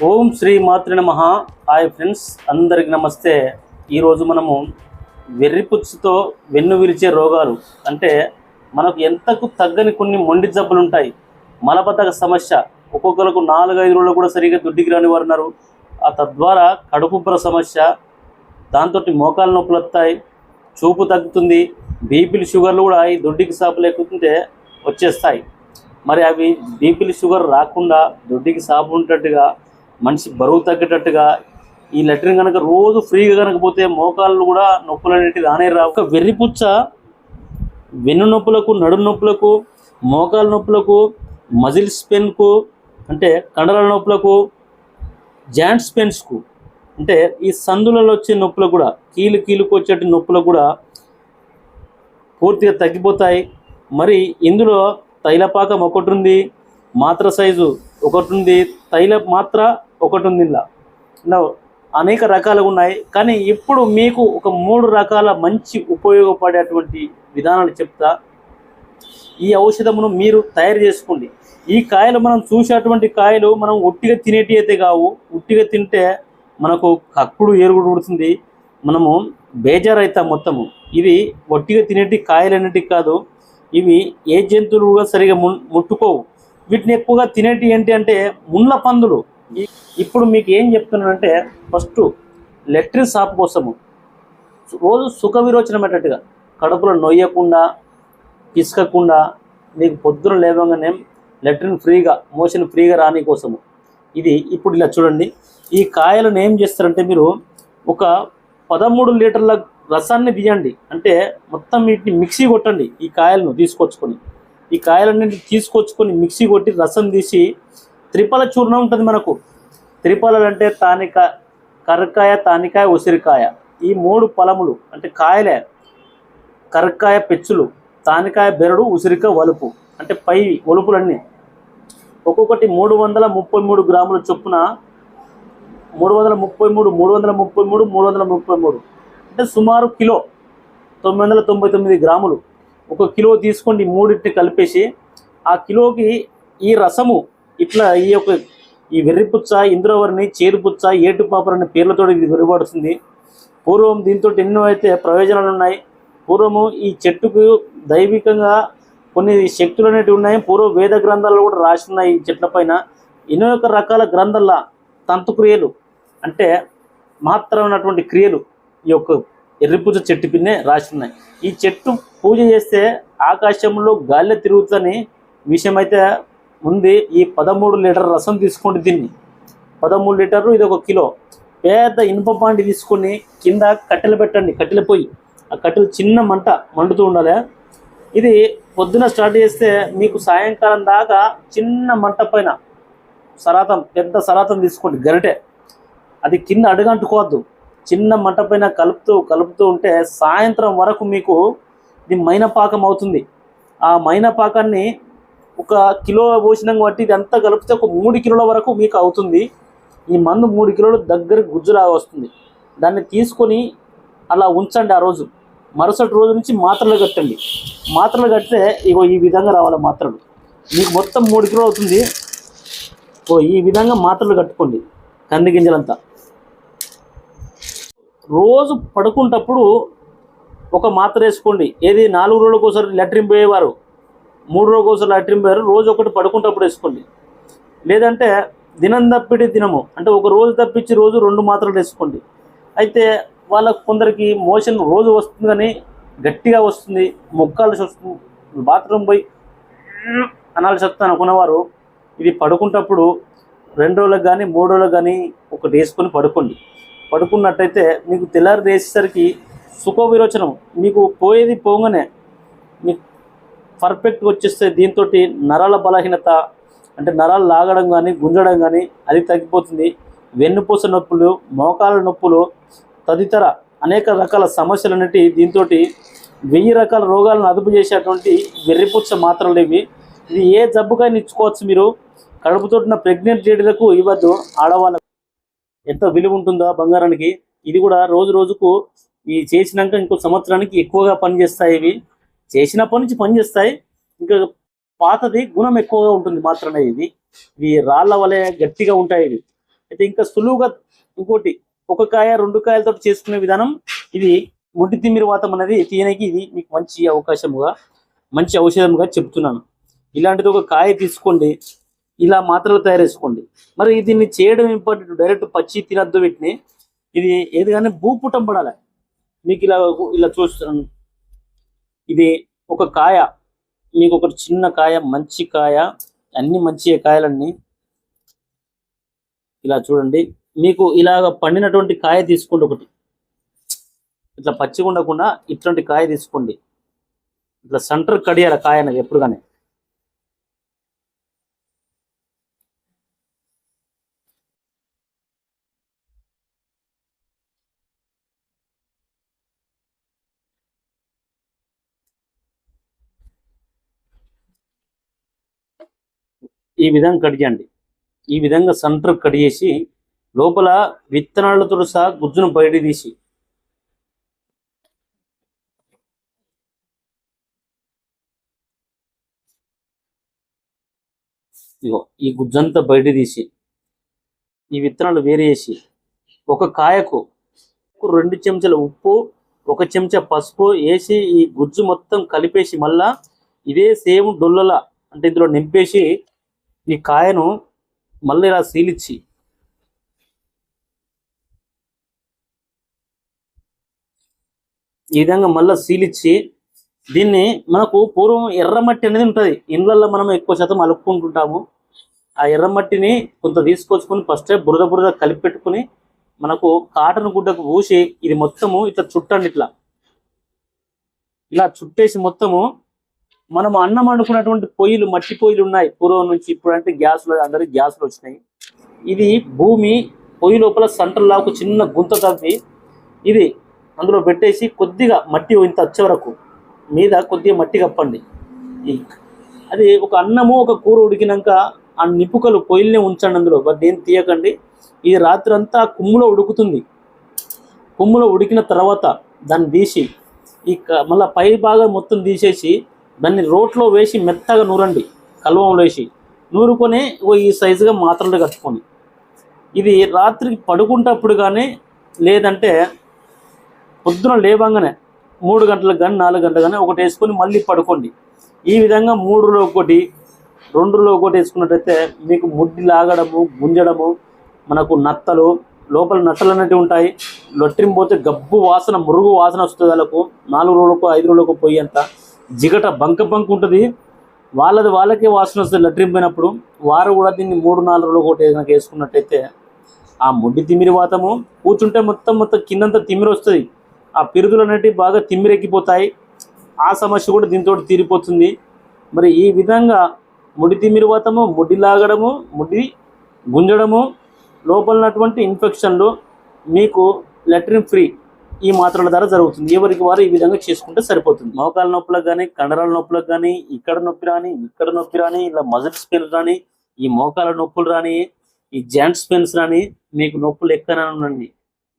ఓం శ్రీ మాతృ నమః. Hi friends, అందరికి నమస్తే. ఈరోజు మనము వెర్రిపుచ్చుతో వెన్ను విరిచే రోగాలు అంటే మనకు ఎంతకు తగ్గని కొన్ని మొండి జబ్బులు ఉంటాయి. మలబద్ధక సమస్య, ఒక్కొక్కరికి 4-5 రోజులు కూడా సరిగ్గా దుడ్డికి రాని వారు ఉన్నారు. ఆ తద్వారా కడుపుబ్బర సమస్య, దాంతో మోకాలు నొప్పులు వస్తాయి, చూపు తగ్గుతుంది, బీపీలు షుగర్లు కూడా ఈ దొడ్డికి సాపు లేకుంటే వచ్చేస్తాయి. మరి అవి బీపీలు షుగర్ రాకుండా దొడ్డికి సాపు ఉండేటట్టుగా, మనిషి బరువు తగ్గేటట్టుగా ఈ లెట్రిన్ కనుక రోజు ఫ్రీగా కనుక పోతే మోకాళ్ళు కూడా నొప్పులు అనేవి రానే రావు. ఒక వెర్రిపుచ్చ వెన్ను నొప్పులకు, నడుము నొప్పులకు, మోకాలు నొప్పులకు, మజిల్స్ పెయిన్కు అంటే కండరాల నొప్పులకు, జాయింట్స్ పెయిన్స్కు అంటే ఈ సందులలో వచ్చే నొప్పులకు కూడా, కీలుకు వచ్చే నొప్పులకు కూడా పూర్తిగా తగ్గిపోతాయి. మరి ఇందులో తైలపాకం ఒకటి ఉంది, మాత్ర సైజు ఒకటి ఉంది, తైల మాత్ర ఒకటి ఉంది. ఇలా అనేక రకాలుగా ఉన్నాయి. కానీ ఇప్పుడు మీకు ఒక 3 రకాల మంచి ఉపయోగపడేటువంటి విధానాలు చెప్తా. ఈ ఔషధమును మీరు తయారు చేసుకోండి. ఈ కాయలు మనం చూసేటువంటి కాయలు మనం ఒట్టిగా తినేటి అయితే కావు. ఒట్టిగా తింటే మనకు కక్కుడు ఏరుగుడు ఉడుతుంది, మనము బేజారైతాం మొత్తము. ఇవి ఒట్టిగా తినేటి కాయలు అనేటివి కాదు. ఇవి ఏ జంతువులు కూడా సరిగా ముట్టుకోవు. వీటిని ఎక్కువగా తినేటి ఏంటి అంటే ముళ్ళ పందులు. ఇప్పుడు మీకు ఏం చెప్తున్నానంటే, ఫస్ట్ లెట్రిన్ సాపు కోసము రోజు సుఖ విరోచనం అయ్యేటట్టుగా, కడుపులో నొయ్యకుండా, పిసకకుండా, మీకు పొద్దున లేవగానే లెట్రిన్ ఫ్రీగా, మోషన్ ఫ్రీగా రాని కోసము ఇది. ఇప్పుడు ఇలా చూడండి, ఈ కాయలను ఏం చేస్తారంటే మీరు ఒక 13 లీటర్ల రసాన్ని తీయండి. అంటే మొత్తం వీటిని మిక్సీ కొట్టండి. ఈ కాయలను తీసుకొచ్చుకొని మిక్సీ కొట్టి రసం తీసి, త్రిఫల చూర్ణం ఉంటుంది మనకు. త్రిఫలలు అంటే కరక్కాయ, తానికాయ, ఉసిరికాయ, ఈ 3 ఫలములు అంటే కాయలే. కరక్కాయ పెచ్చులు, తానికాయ బెరడు, ఉసిరికాయ వలుపు అంటే పై ఒలుపులన్నీ ఒక్కొక్కటి 333 గ్రాముల చొప్పున, 333 అంటే సుమారు కిలో 999 గ్రాములు. 1 కిలో తీసుకోండి. 3 కలిపేసి ఆ కిలోకి ఈ రసము ఇట్లా ఈ వెర్రిపుచ్చ, ఇంద్రవర్ణి, చేరుపుచ్చ, ఏటుపాపర్ అనే పేర్లతో ఇది వెలువడుతుంది. పూర్వం దీంతో ఎన్నో అయితే ప్రయోజనాలు ఉన్నాయి. పూర్వము ఈ చెట్టుకు దైవికంగా కొన్ని శక్తులు అనేవి ఉన్నాయి. పూర్వ వేద గ్రంథాలు కూడా రాసి ఉన్నాయి. ఈ చెట్ల పైన ఎన్నో రకాల గ్రంథాల తంతుక్రియలు అంటే మహత్తరమైనటువంటి క్రియలు ఈ యొక్క ఎర్రిపుచ్చ చెట్టు పిన్నే రాసి ఉన్నాయి. ఈ చెట్టు పూజ చేస్తే ఆకాశంలో గాలి తిరుగుతుందని విషయం అయితే ఉంది. ఈ 13 లీటర్ రసం తీసుకోండి. దీన్ని 13 లీటర్లు, ఇది 1 కిలో. పెద్ద ఇనుప పాండి తీసుకొని కింద కట్టెలు పెట్టండి. కట్టెలు పోయి ఆ కట్టెలు చిన్న మంట మండుతూ ఉండాలి. ఇది పొద్దున స్టార్ట్ చేస్తే మీకు సాయంకాలం దాకా చిన్న మంట పైన పెద్ద సరాతం తీసుకోండి, గరిటె. అది కింద అడుగంటుకోవద్దు. చిన్న మంట పైన కలుపుతూ ఉంటే సాయంత్రం వరకు మీకు ఇది మైనపాకం అవుతుంది. ఆ మైనపాకాన్ని 1 కిలో పోసినాం బట్టి ఇది అంతా కలిపితే ఒక 3 కిలోల వరకు మీకు అవుతుంది. ఈ మందు 3 కిలోలు దగ్గర గుజ్జులాగా వస్తుంది. దాన్ని తీసుకొని అలా ఉంచండి. ఆ రోజు మరుసటి రోజు నుంచి మాత్రలు కట్టండి. మాత్రలు కడితే ఇగో ఈ విధంగా రావాలి మాత్రలు. మీకు మొత్తం 3 కిలోలు అవుతుంది. ఈ విధంగా మాత్రలు కట్టుకోండి. కంది గింజలంతా రోజు పడుకుంటప్పుడు ఒక మాత్ర వేసుకోండి. ఏది 4 రోజులకు ఒకసారి లెట్రిన్ పోయేవారు, 3 రోజులకు ఒకసారి లెట్రిన్ పోయారు, రోజు ఒకటి పడుకుంటప్పుడు వేసుకోండి. లేదంటే దినం తప్పిడి దినము అంటే ఒక రోజు తప్పించి రోజు 2 మాత్రలు వేసుకోండి. అయితే వాళ్ళకు కొందరికి మోషన్ రోజు వస్తుంది కానీ గట్టిగా వస్తుంది, మొక్కాల్సి వస్తుంది, బాత్రూమ్ పోయి అనాల్సి వస్తుంది అనుకున్నవారు ఇది పడుకుంటప్పుడు 2 రోజులకు కానీ 3 రోజులకు కానీ ఒకటి వేసుకొని పడుకున్నట్టయితే మీకు తెల్లారి వేసేసరికి సుఖ విరోచనం మీకు పోయేది పోగానే మీకు పర్ఫెక్ట్గా వచ్చేస్తే. దీంతో నరాల బలహీనత అంటే నరాలు లాగడం కానీ గుంజడం కానీ అది తగ్గిపోతుంది. వెన్నుపూస నొప్పులు, మోకాల నొప్పులు తదితర అనేక రకాల సమస్యలు అనేవి దీంతో 1000 రకాల రోగాలను అదుపు చేసేటువంటి వెర్రిపుచ్చ మాత్రలు ఇవి. ఇది ఏ జబ్బుకైనా ఇచ్చుకోవచ్చు. మీరు కడుపుతోటిన ప్రెగ్నెంట్ లేడీలకు ఇవ్వద్దు. ఆడవాళ్ళకు ఎంత విలువ ఉంటుందో బంగారానికి. ఇది కూడా రోజుకు ఈ చేసినాక ఇంకో సంవత్సరానికి ఎక్కువగా పనిచేస్తాయి. ఇవి చేసినప్పటి నుంచి పనిచేస్తాయి. ఇంకా పాతది గుణం ఎక్కువగా ఉంటుంది మాత్రమే. ఇవి రాళ్ళ వలె గట్టిగా ఉంటాయి. ఇవి అయితే ఇంకా సులువుగా ఇంకోటి ఒక కాయ 2 కాయలతో చేసుకునే విధానం ఇది. ముడ్డి తిమ్మిరి వాతం అనేది తీయడానికి ఇది మీకు మంచి అవకాశముగా, మంచి ఔషధంగా చెప్తున్నాను. ఇలాంటిది ఒక కాయ తీసుకోండి, ఇలా మాత్రలు తయారు చేసుకోండి. మరి దీన్ని చేయడం ఇంపార్టెంట్. డైరెక్ట్ పచ్చి తినద్దు వీటిని. ఇది ఏది కానీ భూపుటం పడాలి. మీకు ఇలా ఇలా చూస్తున్నాను. ఇది ఒక కాయ, మీకు ఒక చిన్న కాయ, మంచి కాయ, అన్ని మంచి కాయలన్నీ ఇలా చూడండి. మీకు ఇలాగ పండినటువంటి కాయ తీసుకోండి. ఒకటి ఇట్లా పచ్చిగా ఉండకుండా ఇట్లాంటి కాయ తీసుకోండి. ఇట్లా సెంటర్ కడియాల కాయ అనేది ఎప్పుడు కానీ. ఈ విధంగా కడిగండి. ఈ విధంగా సెంటర్ కడిగేసి లోపల విత్తనాలతో సహా గుజ్జును బయట తీసి, ఇగో ఈ గుజ్జంతా బయట తీసి ఈ విత్తనాలు వేరే చేసి ఒక కాయకు 2 చెంచాల ఉప్పు, 1 చెంచా పసుపు వేసి ఈ గుజ్జు మొత్తం కలిపేసి మళ్ళా ఇదే సేమ్ డొల్లలా అంటే ఇందులో నింపేసి ఈ కాయను మళ్ళీ ఇలా సీలిచ్చి ఈ విధంగా మళ్ళీ సీలిచ్చి దీన్ని మనకు పూర్వం ఎర్రమట్టి అనేది ఉంటుంది ఇండ్లల్లో. మనం ఎక్కువ శాతం అలుక్కుంటుంటాము. ఆ ఎర్రమట్టిని కొంత తీసుకొచ్చుకొని ఫస్ట్ బురద బురద కలిపి పెట్టుకుని మనకు కాటన్ గుడ్డకు పూసి ఇది మొత్తము ఇట్లా చుట్టండి. ఇట్లా ఇలా చుట్టేసి మొత్తము మనం అన్నం వండుకున్నటువంటి పొయ్యిలు, మట్టి పొయ్యిలు ఉన్నాయి పూర్వం నుంచి. ఇప్పుడు అంటే గ్యాస్లు, అందరికి గ్యాస్లు వచ్చినాయి. ఇది భూమి పొయ్యి లోపల సెంటర్ లాకు చిన్న గుంత తవ్వి ఇది అందులో పెట్టేసి కొద్దిగా మట్టి ఇంత వచ్చే వరకు మీద కొద్దిగా మట్టి కప్పండి. అది ఒక అన్నము ఒక కూర ఉడికినాక ఆ నిప్పుకలు పొయ్యిల్ని ఉంచండి. అందులో దేని తీయకండి. ఇది రాత్రి అంతా కుమ్ములో ఉడుకుతుంది. కుమ్ములో ఉడికిన తర్వాత దాన్ని తీసి ఈ మళ్ళీ పై భాగం మొత్తం తీసేసి దాన్ని రోట్లో వేసి మెత్తగా నూరండి. కల్వంలో వేసి నూరుకొని ఈ సైజుగా మాత్రలు కట్టుకొని ఇది రాత్రికి పడుకుంటప్పుడు కానీ లేదంటే పొద్దున లేవంగానే 3 గంటలకు కానీ 4 గంటలకు కానీ ఒకటి వేసుకొని మళ్ళీ పడుకోండి. ఈ విధంగా 3లో ఒకటి 2లో ఒకటి వేసుకున్నట్టయితే మీకు ముడ్డి లాగడము, గుంజడము, మనకు నత్తలు లోపల నట్టలు అనేవి ఉంటాయి. లొట్టిం పోతే గబ్బు వాసన, మురుగు వాసన వస్తుంది. వాళ్ళకు 4 రోజులకు 5 రోజులకు పోయి అంత జిగట బంక ఉంటుంది. వాళ్ళకే వాసన వస్తుంది లట్రిన్ పోయినప్పుడు. వారు కూడా దీన్ని 3-4 రోజులకు ఒకటి వేసుకున్నట్టయితే ఆ ముడ్డి తిమ్మిరి వాతము కూర్చుంటే మొత్తం కిందంతా తిమ్మిరి వస్తుంది. ఆ పిరుదులు అనేటివి బాగా తిమ్మిరెక్కిపోతాయి. ఆ సమస్య కూడా దీంతో తీరిపోతుంది. మరి ఈ విధంగా ముడి తిమ్మిరి వాతము, ముడ్డి లాగడము, ముడ్డి గుంజడము, లోపలన్నటువంటి ఇన్ఫెక్షన్లు మీకు లెట్రిన్ ఫ్రీ ఈ మాత్రల ద్వారా జరుగుతుంది. ఎవరికి వారు ఈ విధంగా చేసుకుంటే సరిపోతుంది. మోకాల నొప్పులకు కానీ, కండరాల నొప్పులకు కానీ, ఇక్కడ నొప్పి రాని, ఇక్కడ నొప్పి రాని, ఇలా మజిల్స్ పెయిన్స్ రాని, ఈ మోకాల నొప్పులు రాని, ఈ జాయింట్స్ పెయిన్స్ రాని, మీకు నొప్పులు ఎక్కనే ఉండండి.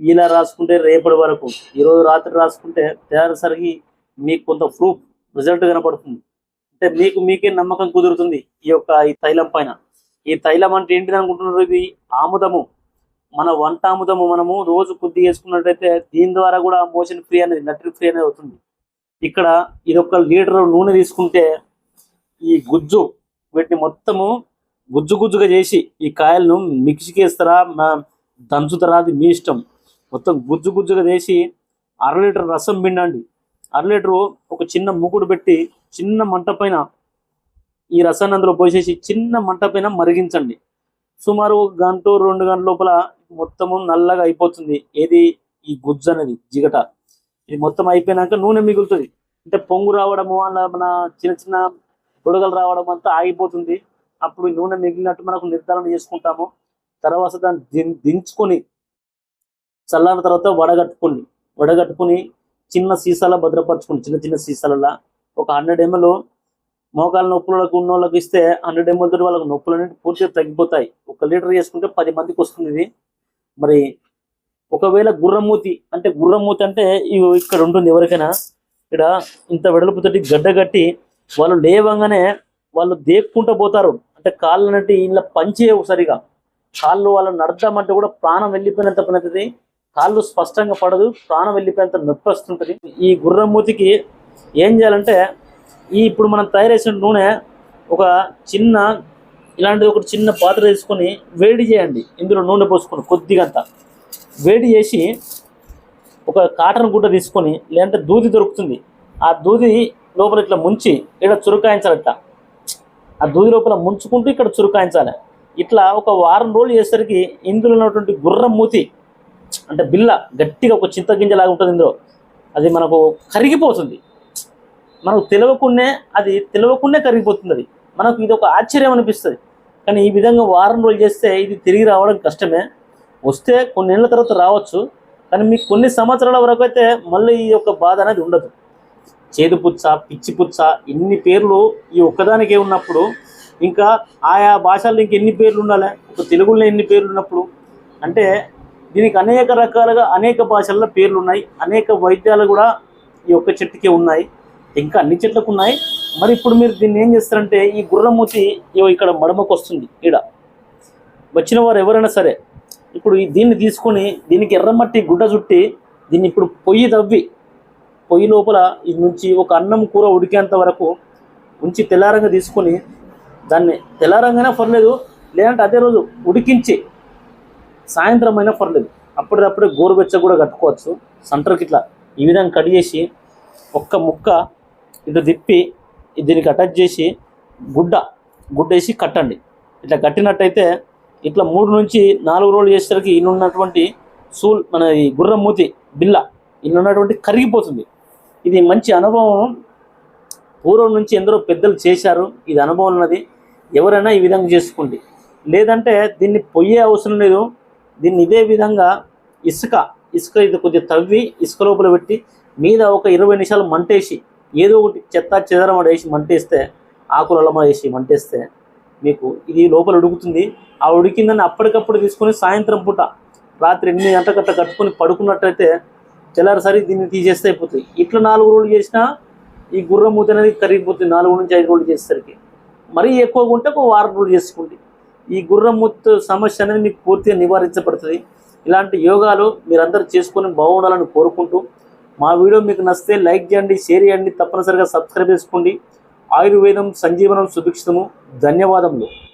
ఇలా రాసుకుంటే రేపటి వరకు, ఈరోజు రాత్రి రాసుకుంటే తయారుసరికి మీకు కొంత ప్రూఫ్ రిజల్ట్ కనపడుతుంది. అంటే మీకే నమ్మకం కుదురుతుంది ఈ తైలం పైన. ఈ తైలం అంటే ఏంటిది అనుకుంటున్నారు? ఇది ఆముదము, మన వంట ఆముదము. మనము రోజు కొద్దిగా వేసుకున్నట్టయితే దీని ద్వారా కూడా మోషన్ ఫ్రీ అనేది, నట్రి ఫ్రీ అనేది అవుతుంది. ఇక్కడ ఇది 1 లీటర్ నూనె తీసుకుంటే ఈ గుజ్జు వీటిని మొత్తము గుజ్జుగా చేసి ఈ కాయలను మిక్సీకి వేస్తారా, దంచుతారా, అది మీ ఇష్టం. మొత్తం గుజ్జుగా చేసి 1/2 లీటర్ రసం పిండండి. 1/2 లీటరు ఒక చిన్న మూకుడు పెట్టి చిన్న మంట పైన ఈ రసాన్ని అందులో పోసేసి చిన్న మంట పైన మరిగించండి. సుమారు 1 గంట 2 గంటల లోపల మొత్తము నల్లగా అయిపోతుంది. ఏది ఈ గుజ్జు అనేది, జిగట. ఇది మొత్తం అయిపోయినాక నూనె మిగులుతుంది. అంటే పొంగు రావడము, అలా మన చిన్న బుడగలు రావడం అంతా ఆగిపోతుంది. అప్పుడు ఈ నూనె మిగిలినట్టు మనకు నిర్ధారణ చేసుకుంటాము. తర్వాత దాన్ని దించుకొని చల్లారిన తర్వాత వడగట్టుకొని చిన్న సీసాలో భద్రపరచుకోండి. చిన్న సీసాలలో ఒక 100 ml మోకాల నొప్పులకు ఉన్న వాళ్ళకి ఇస్తే 100 ml తోటి వాళ్ళకి నొప్పులు అనేవి పూర్తిగా తగ్గిపోతాయి. 1 లీటర్ చేసుకుంటే 10 మందికి వస్తుంది ఇది. మరి ఒకవేళ గుర్రమూతి అంటే ఇక్కడ ఉంటుంది. ఎవరికైనా ఇక్కడ ఇంత వెడల్పుతోటి గడ్డ కట్టి వాళ్ళు లేవంగానే వాళ్ళు దేక్కుంటూ పోతారు. అంటే కాళ్ళు అనేవి ఇలా పంచేయవు సరిగా. కాళ్ళు వాళ్ళు నడదామంటే కూడా ప్రాణం వెళ్ళిపోయినంత పని అవుతుంది. కాళ్ళు స్పష్టంగా పడదు, ప్రాణం వెళ్ళిపోయినంత నొప్పి వస్తుంటుంది. ఈ గుర్రం మూతికి ఏం చేయాలంటే ఇప్పుడు మనం తయారు చేసిన నూనె ఒక చిన్న ఇలాంటిది ఒకటి చిన్న పాత్ర తీసుకొని వేడి చేయండి. ఇందులో నూనె పోసుకొని కొద్దిగంత వేడి చేసి ఒక కాటన్ గుడ్డ తీసుకొని, లేదంటే దూది దొరుకుతుంది, ఆ దూది లోపల ఇట్లా ముంచి ఇక్కడ చురుకాయించాలట. ఆ దూది లోపల ముంచుకుంటూ ఇక్కడ చురుకాయించాలి. ఇట్లా ఒక వారం రోజులు చేసేసరికి ఇందులో ఉన్నటువంటి గుర్రం మూతి అంటే బిల్ల గట్టిగా ఒక చింతగింజలాగా ఉంటుంది. ఇందులో అది మనకు కరిగిపోతుంది. మనకు తెలియకుండానే కరిగిపోతుంది. అది మనకు ఇది ఒక ఆశ్చర్యం అనిపిస్తుంది. కానీ ఈ విధంగా వారం రోజులు చేస్తే ఇది తిరిగి రావడం కష్టమే. వస్తే కొన్ని ఏళ్ళ తర్వాత రావచ్చు, కానీ మీకు కొన్ని సంవత్సరాల వరకు అయితే మళ్ళీ ఈ యొక్క బాధ అనేది ఉండదు. చేదు పుచ్చ, పిచ్చి పుచ్చ, ఇన్ని పేర్లు ఈ ఒక్కదానికే ఉన్నప్పుడు ఇంకా ఆయా భాషల్లో ఇంకెన్ని పేర్లు ఉండాలి? ఒక తెలుగులో ఎన్ని పేర్లు ఉన్నప్పుడు అంటే దీనికి అనేక రకాలుగా అనేక భాషల్లో పేర్లు ఉన్నాయి. అనేక వైద్యాలు కూడా ఈ ఒక్క చెట్టుకే ఉన్నాయి, ఇంకా అన్ని చెట్లకు ఉన్నాయి. మరి ఇప్పుడు మీరు దీన్ని ఏం చేస్తారంటే ఈ గుర్రమూతి ఇక్కడ మడమకు వస్తుంది. ఇక్కడ వచ్చిన వారు ఎవరైనా సరే ఇప్పుడు దీన్ని తీసుకొని దీనికి ఎర్రమట్టి గుడ్డ చుట్టి దీన్ని ఇప్పుడు పొయ్యి లోపల ఇది నుంచి ఒక అన్నం కూర ఉడికేంత వరకు ఉంచి తెల్లారంగా తీసుకొని దాన్ని తెల్లారంగానే పర్లేదు, లేదంటే అదే రోజు ఉడికించి సాయంత్రం అయినా పర్లేదు, అప్పటిదప్పుడే గోరువెచ్చ కూడా కట్టుకోవచ్చు. సెంటర్కి ఇట్లా ఈ విధంగా కట్ చేసి ఒక్క ముక్క ఇటు తిప్పి దీనికి అటాచ్ చేసి గుడ్డ వేసి కట్టండి. ఇట్లా కట్టినట్టయితే ఇట్లా 3 నుంచి 4 రోజులు చేసేసరికి ఇల్లు ఉన్నటువంటి మన ఈ గుర్రం మూతి బిల్ల ఇల్లు ఉన్నటువంటి కరిగిపోతుంది. ఇది మంచి అనుభవం. పూర్వం నుంచి ఎందరో పెద్దలు చేశారు. ఇది అనుభవం ఉన్నది. ఎవరైనా ఈ విధంగా చేసుకోండి. లేదంటే దీన్ని పొయ్యే అవసరం లేదు. దీన్ని ఇదే విధంగా ఇసుక ఇది కొద్దిగా తవ్వి ఇసుక లోపల పెట్టి మీద ఒక 20 నిమిషాలు మంటేసి ఏదో ఒకటి చెత్త చెదరం వేసి మంటేస్తే, ఆకులలో వేసి మంటేస్తే మీకు ఇది లోపల ఉడుకుతుంది. ఆ ఉడికిందని అప్పటికప్పుడు తీసుకొని సాయంత్రం పూట రాత్రి 8 గంటలకట్ట కట్టుకొని పడుకున్నట్టయితే తెల్లారిసరి దీన్ని తీసేస్తే అయిపోతుంది. ఇట్లా 4 రోజులు చేసినా ఈ గుర్రం మూతి అనేది కరిగిపోతుంది. 4 నుంచి 5 రోజులు చేసేసరికి మరీ ఎక్కువగా ఉంటే ఒక వారం రోజులు చేసుకోండి. ఈ గుర్రం మూతి సమస్య అనేది మీకు పూర్తిగా నివారించబడుతుంది. ఇలాంటి యోగాలు మీరందరూ చేసుకొని బాగుండాలని కోరుకుంటూ, మా వీడియో మీకు నచ్చితే లైక్ చేయండి, షేర్ చేయండి, తప్పనిసరిగా సబ్స్క్రైబ్ చేసుకోండి. ఆయుర్వేదం సంజీవనం సుభిక్షితము. ధన్యవాదములు.